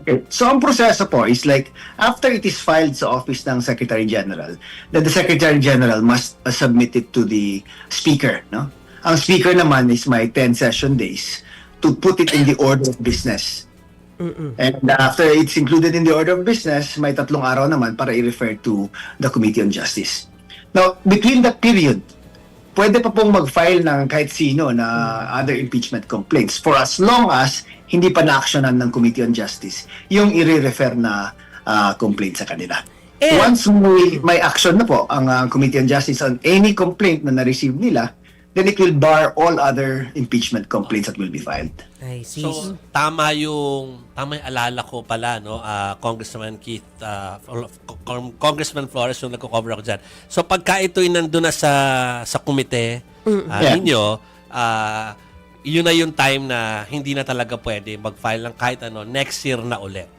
Okay. So ang proseso po is like after it is filed sa office ng Secretary General, then the Secretary General must submit it to the Speaker, no? Ang Speaker naman is may 10 session days to put it in the order of business. And after it's included in the order of business, may 3 araw naman para i-refer to the Committee on Justice. Now, between that period, pwede pa pong mag-file ng kahit sino na other impeachment complaints for as long as hindi pa na-actionan ng Committee on Justice yung i-refer na complaint sa kanila. Once may action na po ang Committee on Justice on any complaint na na-receive nila, then it will bar all other impeachment complaints that will be filed. I see. So, tama yung alala ko pala, no? Congressman Keith, Congressman Flores, yung nagko-cover ako dyan. So, pagka ito'y nandun na sa komite ninyo, yun na yung time na hindi na talaga pwede mag-file ng kahit ano, next year na ulit.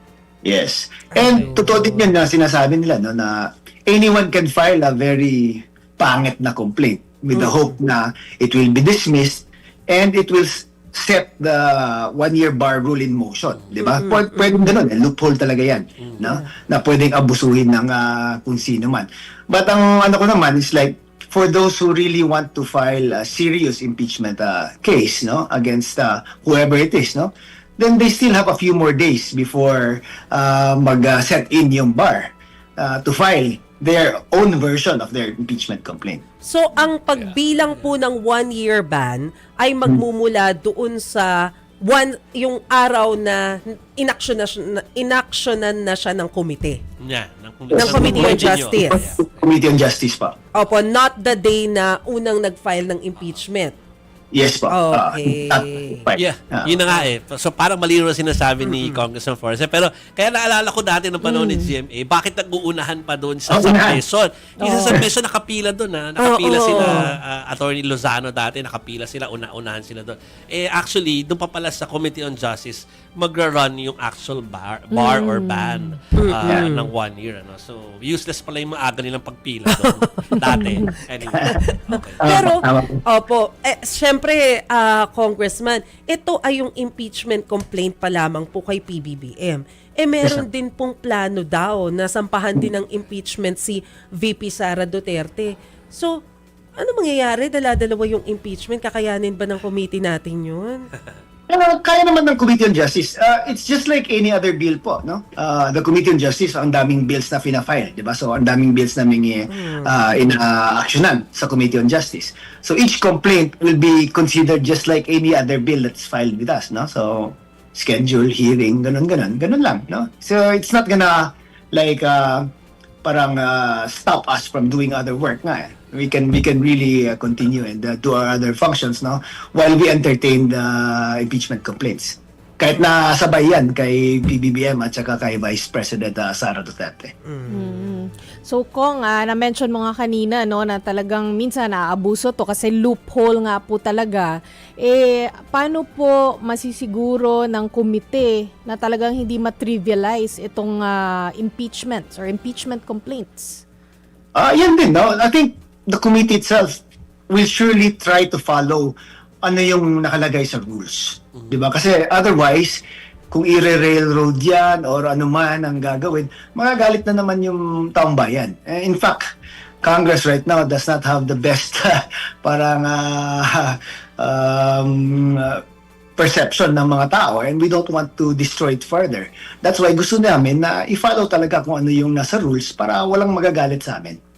Yes. And totoo din yun na sinasabi nila, no, na anyone can file a very pangit na complaint with the hope na it will be dismissed and it will set the one-year bar rule in motion. Di ba? Pwedeng ganun. Loophole talaga yan. No? Na pwedeng abusuhin ng kung sino man. But ang ano ko naman is like, for those who really want to file a serious impeachment case, no, against whoever it is, no, then they still have a few more days before mag-set in yung bar to file their own version of their impeachment complaint. So, ang pagbilang po ng 1-year ban ay magmumula doon sa yung araw na inaksyonan na siya ng komite. Yeah, Ng Committee on Justice. Committee on Justice pa. Opo, not the day na unang nag-file ng impeachment. Yes po. Okay. Yeah, yun na nga eh. So parang malino na sinasabi ni Congressman Flores. Pero kaya naalala ko dati ng panahon ni GMA, bakit nag-uunahan pa doon sa Quezon? Isa sa Quezon nakapila doon ha. Nakapila sila, Attorney Lozano dati, nakapila sila, unahan sila doon. Actually, doon pa pala sa Committee on Justice, magra-run yung actual bar or ban ng 1 year. Ano? So, useless pala yung maaga nilang pagpila doon. Dati. Anyway. Okay. Pero, opo, syempre, Congressman, ito ay yung impeachment complaint pa lamang po kay PBBM. Meron din pong plano daw na sampahan din ng impeachment si VP Sara Duterte. So, ano mangyayari? Dala-dalawa yung impeachment? Kakayanin ba ng committee natin yun? Kaya naman ng Committee on Justice. It's just like any other bill po, no? The Committee on Justice, ang daming bills na fina-file, di ba? So, ang daming bills na ina-actionan sa Committee on Justice. So, each complaint will be considered just like any other bill that's filed with us, no? So, schedule, hearing, ganun lang, no? So, it's not gonna, like, parang stop us from doing other work nga. We can really continue and do our other functions, no, while we entertain the impeachment complaints. Kahit na sabay yan kay PBBM at saka kay Vice President Sara Duterte. So Kong, na-mention mo nga kanina, no, na talagang minsan naaabuso to kasi loophole nga po talaga. Paano po masisiguro ng komite na talagang hindi matrivialize itong impeachments or impeachment complaints? Yan din, no? I think the committee itself will surely try to follow ano yung nakalagay sa rules. Di ba? Kasi otherwise, kung i-railroad yan or ano man ang gagawin, magagalit na naman yung taong bayan. In fact, Congress right now does not have the best parang perception ng mga tao and we don't want to destroy it further. That's why gusto namin na i-follow talaga kung ano yung nasa rules para walang magagalit sa amin.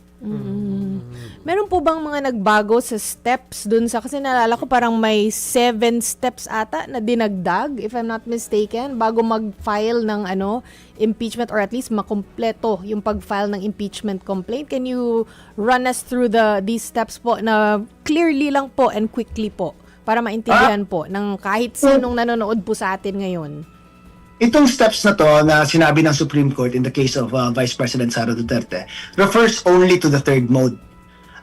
Meron po bang mga nagbago sa steps dun sa, kasi naalala ko parang may 7 steps ata na dinagdag, if I'm not mistaken, bago mag-file ng impeachment or at least makumpleto yung pag-file ng impeachment complaint. Can you run us through these steps po na clearly lang po and quickly po para maintindihan po ng kahit sinong nanonood po sa atin ngayon? Itong steps na to na sinabi ng Supreme Court in the case of Vice President Sara Duterte refers only to the third mode.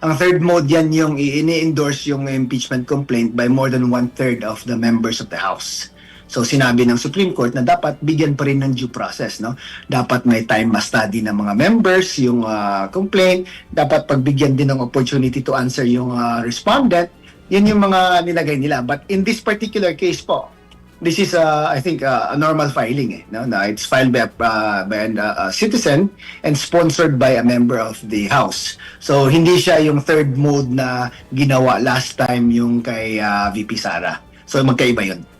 Ang third mode yan yung ini-endorse yung impeachment complaint by more than 1/3 of the members of the House. So sinabi ng Supreme Court na dapat bigyan pa rin ng due process, no? Dapat may time ma-study ng mga members yung complaint, dapat pagbigyan din ng opportunity to answer yung respondent. Yan yung mga nilagay nila. But in this particular case po, this is I think a normal filing no na it's filed by a citizen and sponsored by a member of the house. So hindi siya yung third mode na ginawa last time yung kay VP Sara. So magkaiba yun.